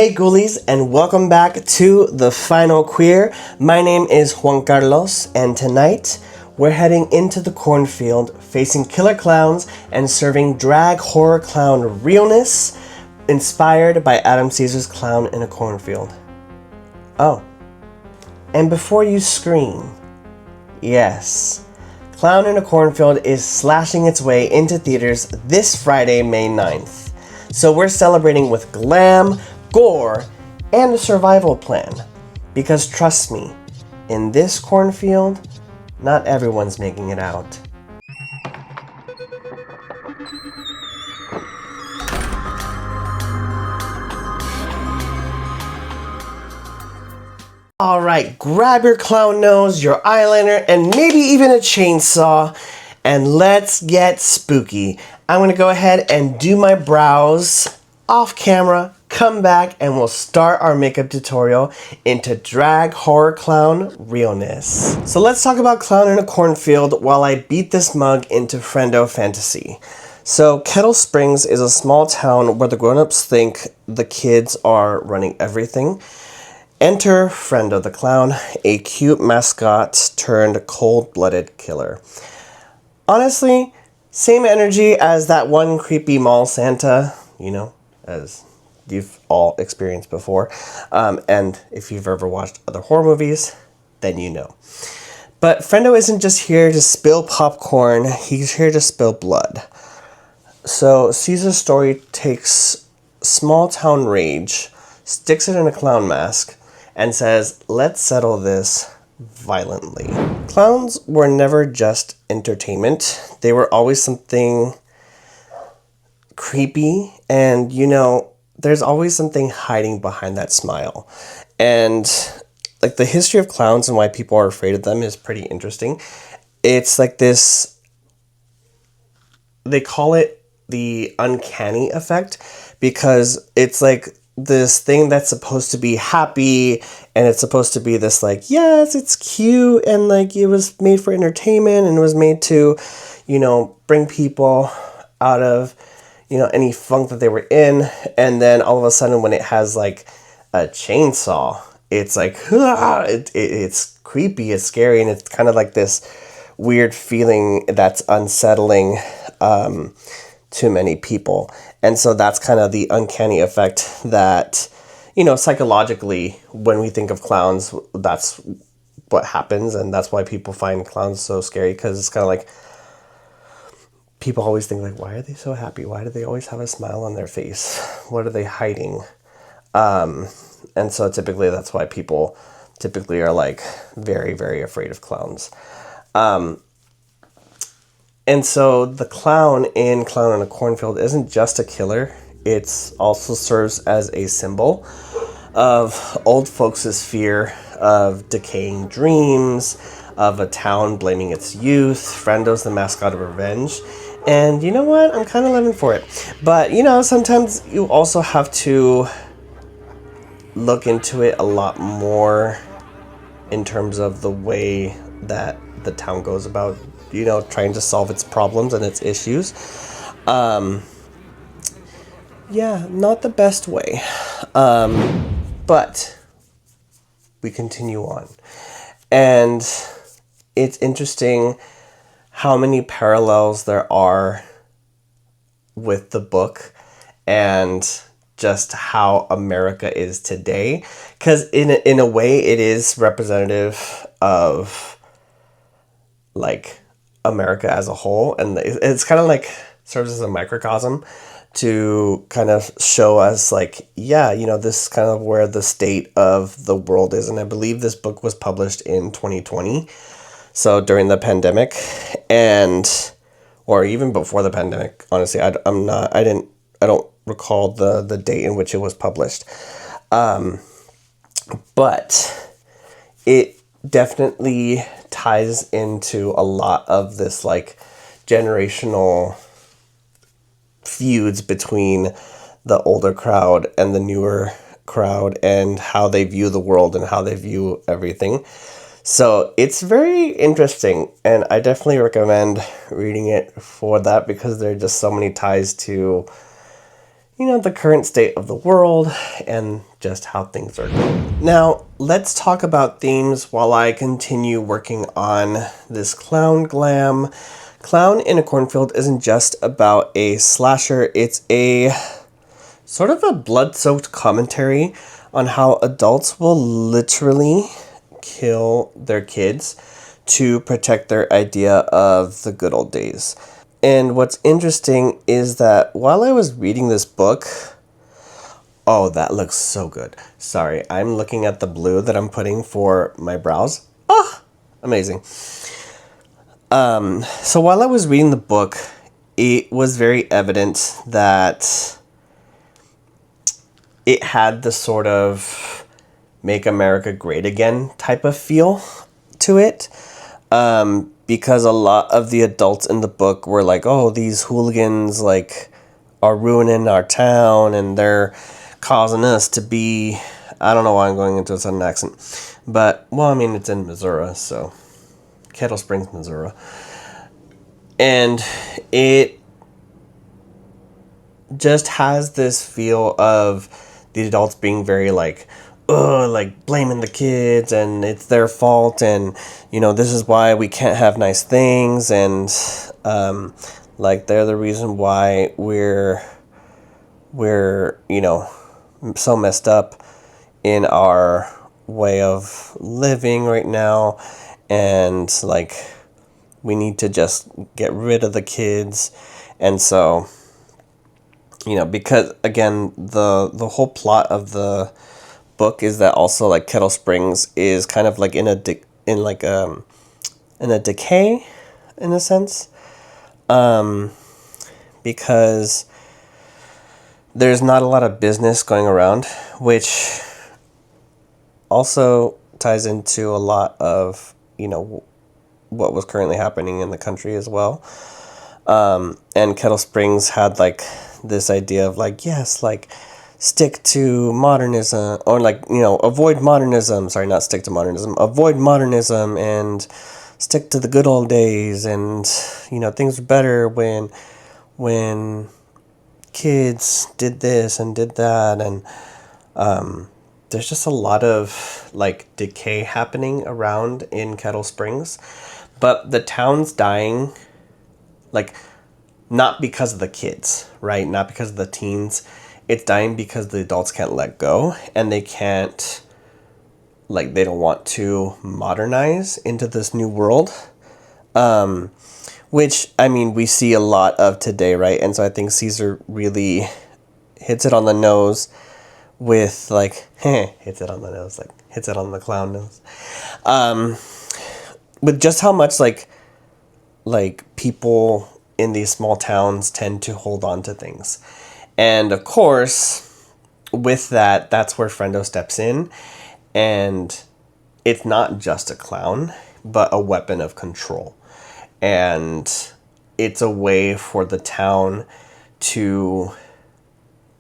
Hey ghoulies, and welcome back to The Final Queer. My name is Juan Carlos, and tonight we're heading into the cornfield, facing killer clowns and serving drag horror clown realness, inspired by Adam Cesare's Clown in a Cornfield. Oh, and before you scream, yes, Clown in a Cornfield is slashing its way into theaters this Friday, May 9th. So we're celebrating with glam, gore, and a survival plan. Because trust me, in this cornfield, not everyone's making it out. Alright, grab your clown nose, your eyeliner, and maybe even a chainsaw, and let's get spooky. I'm going to go ahead and do my brows off camera, come back, and we'll start our makeup tutorial into drag horror clown realness. So let's talk about Clown in a Cornfield while I beat this mug into Frendo fantasy. So Kettle Springs is a small town where the grown-ups think the kids are running everything. Enter Frendo the Clown, a cute mascot turned cold-blooded killer. Honestly, same energy as that one creepy mall Santa, as you've all experienced before. And if you've ever watched other horror movies, then you know. But Frendo isn't just here to spill popcorn, he's here to spill blood. So Caesar's story takes small town rage, sticks it in a clown mask, and says, let's settle this violently. Clowns were never just entertainment. They were always something creepy, and there's always something hiding behind that smile. And like the history of clowns and why people are afraid of them is pretty interesting. It's like this, they call it the uncanny effect, because it's like this thing that's supposed to be happy, and it's supposed to be this like, yes, it's cute, and like it was made for entertainment, and it was made to, bring people out of, any funk that they were in. And then all of a sudden when it has like a chainsaw, it's like, it's creepy, it's scary, and it's kind of like this weird feeling that's unsettling to many people. And so that's kind of the uncanny effect that, psychologically, when we think of clowns, that's what happens. And that's why people find clowns so scary, because it's kind of like, people always think like, why are they so happy? Why do they always have a smile on their face? What are they hiding? And so typically that's why people typically are like very, very afraid of clowns. And so the clown in Clown in a Cornfield isn't just a killer. It also serves as a symbol of old folks' fear of decaying dreams, of a town blaming its youth. Frendo's the mascot of revenge. And you know what? I'm kind of living for it. But, sometimes you also have to look into it a lot more in terms of the way that the town goes about, trying to solve its problems and its issues. Yeah, not the best way. But we continue on. And it's interesting how many parallels there are with the book and just how America is today. Because in a way, it is representative of like America as a whole, and it's kind of like serves as a microcosm to kind of show us like, this is kind of where the state of the world is. And I believe this book was published in 2020, so during the pandemic, or even before the pandemic. Honestly, I don't recall the date in which it was published, but it definitely ties into a lot of this like generational feuds between the older crowd and the newer crowd, and how they view the world and how they view everything. So it's very interesting, and I definitely recommend reading it for that, because there are just so many ties to, the current state of the world and just how things are going. Now, let's talk about themes while I continue working on this clown glam. Clown in a Cornfield isn't just about a slasher, it's a sort of a blood-soaked commentary on how adults will literally kill their kids to protect their idea of the good old days. And what's interesting is that while I was reading this book, oh, that looks so good. Sorry, I'm looking at the blue that I'm putting for my brows. Ah, amazing. So while I was reading the book, it was very evident that it had the sort of Make America Great Again type of feel to it. Because a lot of the adults in the book were like, oh, these hooligans like are ruining our town and they're causing us to be, I don't know why I'm going into a sudden accent, but, well, I mean, it's in Missouri, so Kettle Springs, Missouri. And it just has this feel of the adults being very like, like blaming the kids and it's their fault and this is why we can't have nice things and like they're the reason why we're so messed up in our way of living right now and like we need to just get rid of the kids. And so because again the whole plot of the book is that also like Kettle Springs is kind of like in a decay in a sense, because there's not a lot of business going around, which also ties into a lot of what was currently happening in the country as well. And Kettle Springs had like this idea of like, yes, like stick to modernism or like, avoid modernism. Sorry, not stick to modernism. Avoid modernism and stick to the good old days. And, things were better when kids did this and did that. And there's just a lot of like decay happening around in Kettle Springs. But the town's dying, like, not because of the kids, right? Not because of the teens. It's dying because the adults can't let go and they can't, like, they don't want to modernize into this new world. Which, I mean, we see a lot of today, right? And so I think Caesar really hits it on the nose with, like, hits it on the nose, like, hits it on the clown nose. With just how much, like people in these small towns tend to hold on to things. And of course, with that, that's where Frendo steps in. And it's not just a clown, but a weapon of control. And it's a way for the town to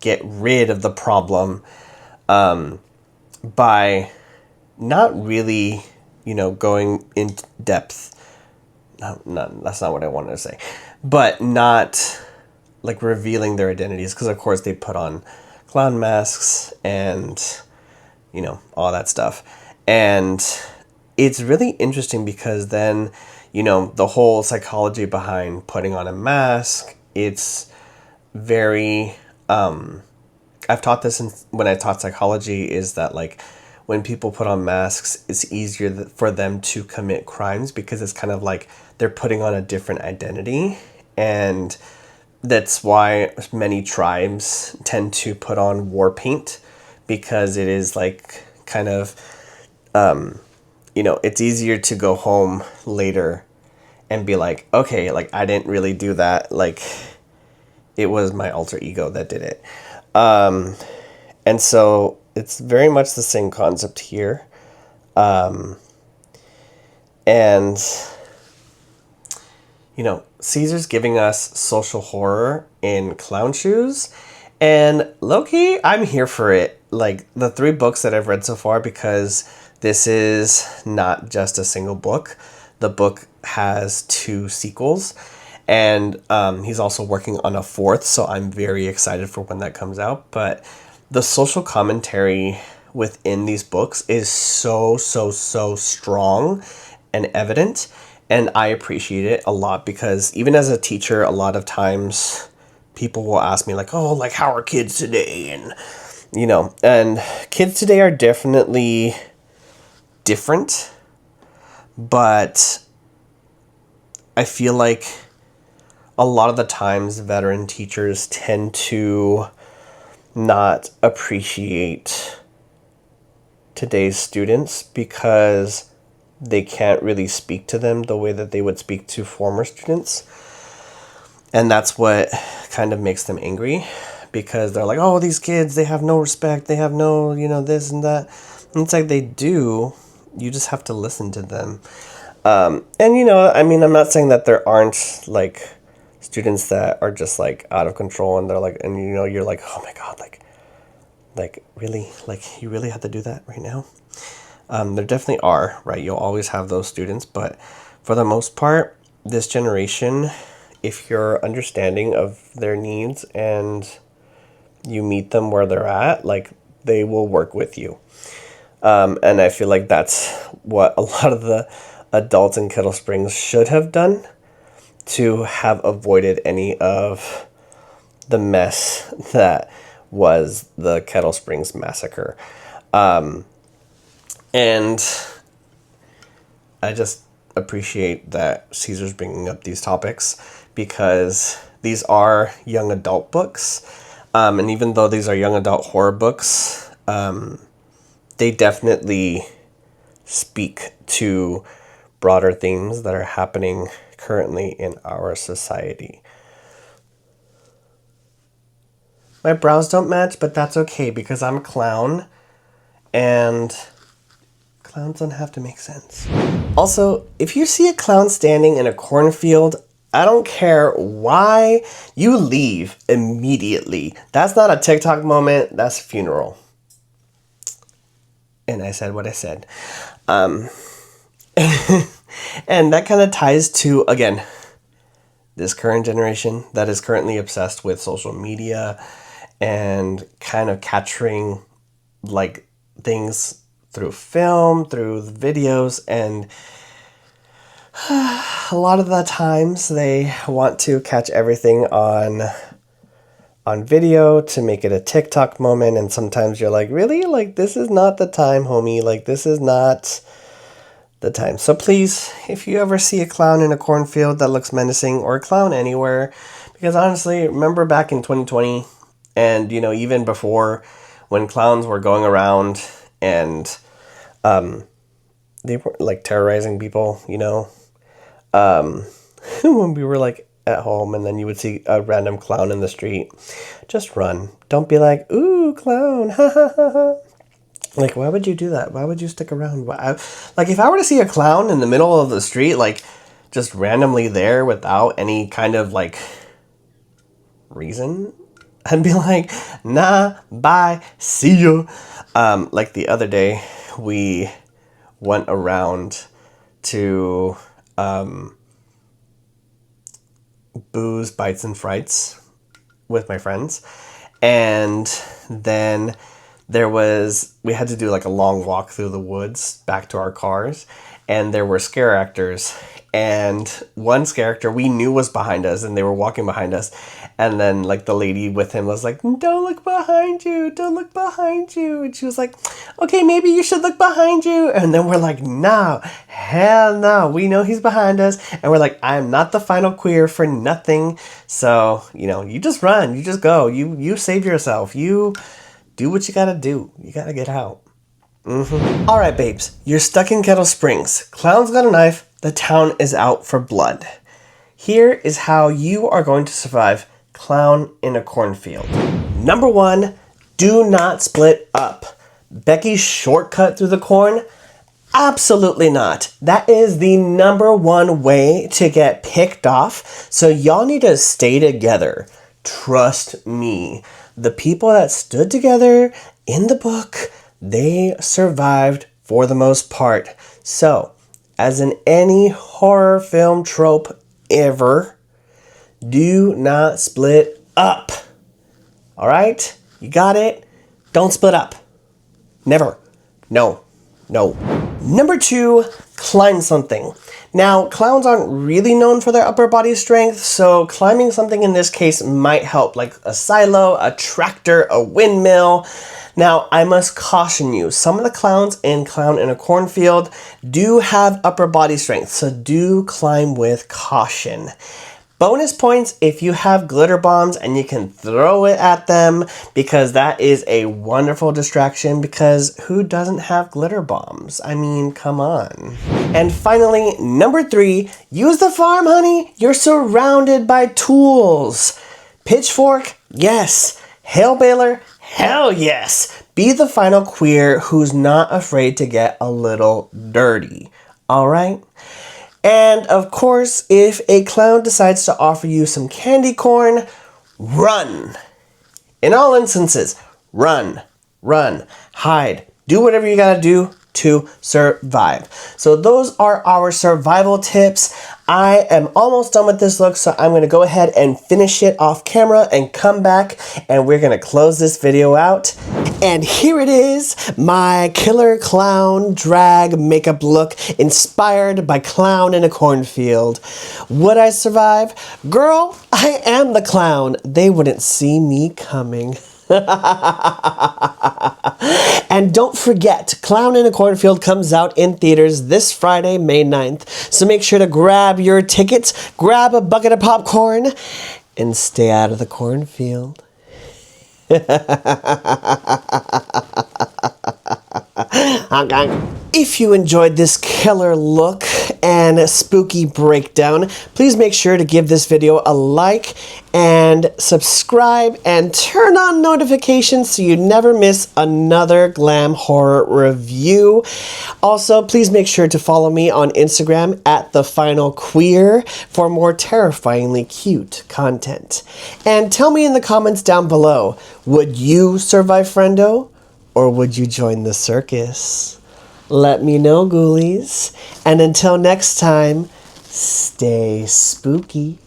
get rid of the problem by not really, going in depth. No, that's not what I wanted to say. But not like revealing their identities, because of course they put on clown masks and all that stuff. And it's really interesting because then the whole psychology behind putting on a mask, it's very I've taught this when I taught psychology, is that like when people put on masks, it's easier for them to commit crimes because it's kind of like they're putting on a different identity. And that's why many tribes tend to put on war paint, because it is like kind of, it's easier to go home later and be like, okay, like I didn't really do that. Like it was my alter ego that did it. And so it's very much the same concept here. And Caesar's giving us social horror in clown shoes, and low-key, I'm here for it. Like the 3 books that I've read so far, because this is not just a single book. The book has 2 sequels, And he's also working on a fourth, so I'm very excited for when that comes out. But the social commentary within these books is so strong and evident, and I appreciate it a lot, because even as a teacher, a lot of times people will ask me like, oh, like, how are kids today? And and kids today are definitely different, but I feel like a lot of the times veteran teachers tend to not appreciate today's students because they can't really speak to them the way that they would speak to former students. And that's what kind of makes them angry, because they're like, oh, these kids, they have no respect. They have no, this and that. And it's like, they do. You just have to listen to them. And, I'm not saying that there aren't, like, students that are just, like, out of control, and they're like, and, you're like, oh my God, like, really? Like, you really have to do that right now? There definitely are, right? You'll always have those students, but for the most part, this generation, if you're understanding of their needs and you meet them where they're at, like, they will work with you. And I feel like that's what a lot of the adults in Kettle Springs should have done to have avoided any of the mess that was the Kettle Springs massacre. And I just appreciate that Caesar's bringing up these topics, because these are young adult books. And even though these are young adult horror books, they definitely speak to broader themes that are happening currently in our society. My brows don't match, but that's okay, because I'm a clown, and clowns don't have to make sense. Also, if you see a clown standing in a cornfield, I don't care why, you leave immediately. That's not a TikTok moment, that's a funeral. And I said what I said. And that kind of ties to, again, this current generation that is currently obsessed with social media and kind of capturing, like, things through film, through the videos, and a lot of the times they want to catch everything on video to make it a TikTok moment, and sometimes you're like, really? Like, this is not the time, homie. Like, this is not the time. So please, if you ever see a clown in a cornfield that looks menacing, or a clown anywhere, because honestly, remember back in 2020, and, even before, when clowns were going around and they were, like, terrorizing people, when we were, like, at home, and then you would see a random clown in the street, just run. Don't be like, ooh, clown, ha ha ha ha. Like, why would you do that? Why would you stick around? Like, if I were to see a clown in the middle of the street, like, just randomly there without any kind of, like, reason, I'd be like, nah, bye, see you. Like, the other day, we went around to Booze, Bites, and Frights with my friends, and then we had to do, like, a long walk through the woods back to our cars, and there were scare actors, and one scare actor we knew was behind us, and they were walking behind us, and then, like, the lady with him was like, don't look behind you, and she was like, okay, maybe you should look behind you, and then we're like, no, hell no, we know he's behind us, and we're like, I'm not the final queer for nothing, so, you just run, you just go, you save yourself, you do what you gotta do. You gotta get out. All right, babes. You're stuck in Kettle Springs. Clown's got a knife. The town is out for blood. Here is how you are going to survive clown in a cornfield. Number 1, do not split up. Becky's shortcut through the corn? Absolutely not. That is the number 1 way to get picked off. So y'all need to stay together. Trust me. The people that stood together in the book, they survived for the most part. So, as in any horror film trope ever, Do not split up. All right? You got it? Don't split up. Never. No. No. Number 2, climb something. Now, clowns aren't really known for their upper body strength, so climbing something in this case might help, like a silo, a tractor, a windmill. Now, I must caution you, some of the clowns in Clown in a Cornfield do have upper body strength, so do climb with caution. Bonus points if you have glitter bombs and you can throw it at them, because that is a wonderful distraction, because who doesn't have glitter bombs? I mean, come on. And finally, number 3, use the farm, honey. You're surrounded by tools. Pitchfork, yes. Hail baler, hell yes. Be the final queer who's not afraid to get a little dirty. All right? And of course, if a clown decides to offer you some candy corn, run. In all instances, run, hide, do whatever you gotta do to survive. So those are our survival tips. I am almost done with this look, so I'm gonna go ahead and finish it off camera and come back, and we're gonna close this video out. And here it is, my killer clown drag makeup look inspired by Clown in a Cornfield. Would I survive? Girl, I am the clown. They wouldn't see me coming. And don't forget, Clown in a Cornfield comes out in theaters this Friday, May 9th. So make sure to grab your tickets, grab a bucket of popcorn, and stay out of the cornfield. Okay. If you enjoyed this killer look and spooky breakdown, please make sure to give this video a like and subscribe and turn on notifications so you never miss another glam horror review. Also, please make sure to follow me on Instagram at @thefinalqueer for more terrifyingly cute content. And tell me in the comments down below, would you survive Frendo or would you join the circus? Let me know, ghoulies. And until next time, stay spooky.